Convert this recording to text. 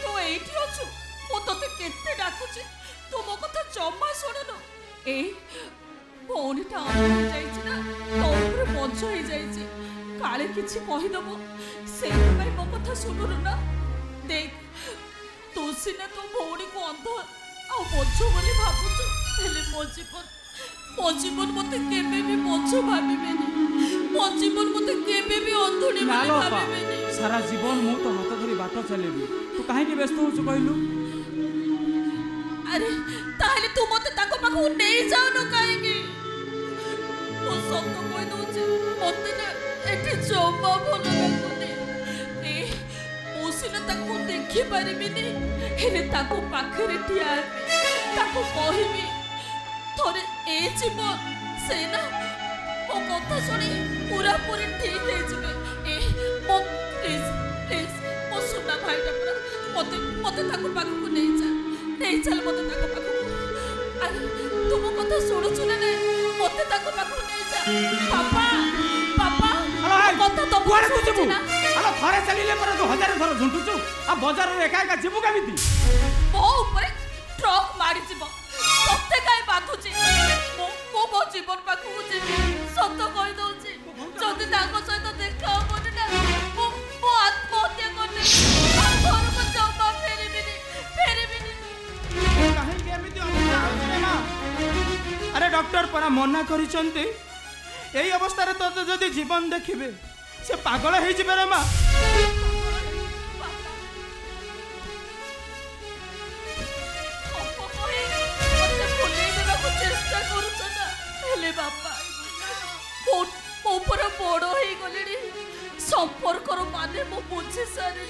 तू एठी अछु मो तते केते डाकुची तू मो कथा जम्मा सुनुनु ए फोनटा ऑन हो जाइछि ना तो ऊपर बोझ हो जाइछि काले किछि कहि दबो से भाई मो कथा सुनुनु ना देख तू सिने तो भौणी को अंध आ बोझ बोली भाबुछु हेले मो जीवन मते केबे भी बोझ भाबिबेनी मो जीवन मते केबे भी अंधुनी भाबिबेनी सारा जीवन मु तो हाथ धरी बाट चलेबी तू काहे के व्यस्त होछु कहलु अरे ताहले तू मते ताको पाखु नै जानो काहे के मो सत्य कोइ दोचे मते ना एठी जम्मा भलो लागुनी ए ओसिना ताको देखि परिबिनी हेले ताको पाखरे ठिया ताको कहिबी थोरे ए जीवन से ना ओ कथा सुनी पूरा पूरी ठीक है जिबे ए मो प्लीज प्लीज मो सुना भाईटा पूरा मते मते ताको पाखु को नहीं चल मते ताको पाखु अरे तुम कथा सुनु सुने ने मते ताको पाखु नहीं जा पापा कथा तो कुआरे को जिबु अला थरे चलीले पर तो हजार थर झुंटुचु आ बाजार रे एका एका जिबु केमिति मो ऊपर ट्रक मारी जिबो सत्य काय बाधुची मो जीवन पाखु जेबी सत्य कहि दउची जदि ताको सहित देखा होबनी ना मो आत्महत्या करने घर को जमा फेरिबिनी काहे के एमिति अवस्था होतरे ना अरे डॉक्टर परा मना करिसंती एई अवस्था रे तो जदि जीवन देखिबे से पागल हे जिबे रे मां बापा मोर बड़ हो गले संपर्क माने मो बुझी सारे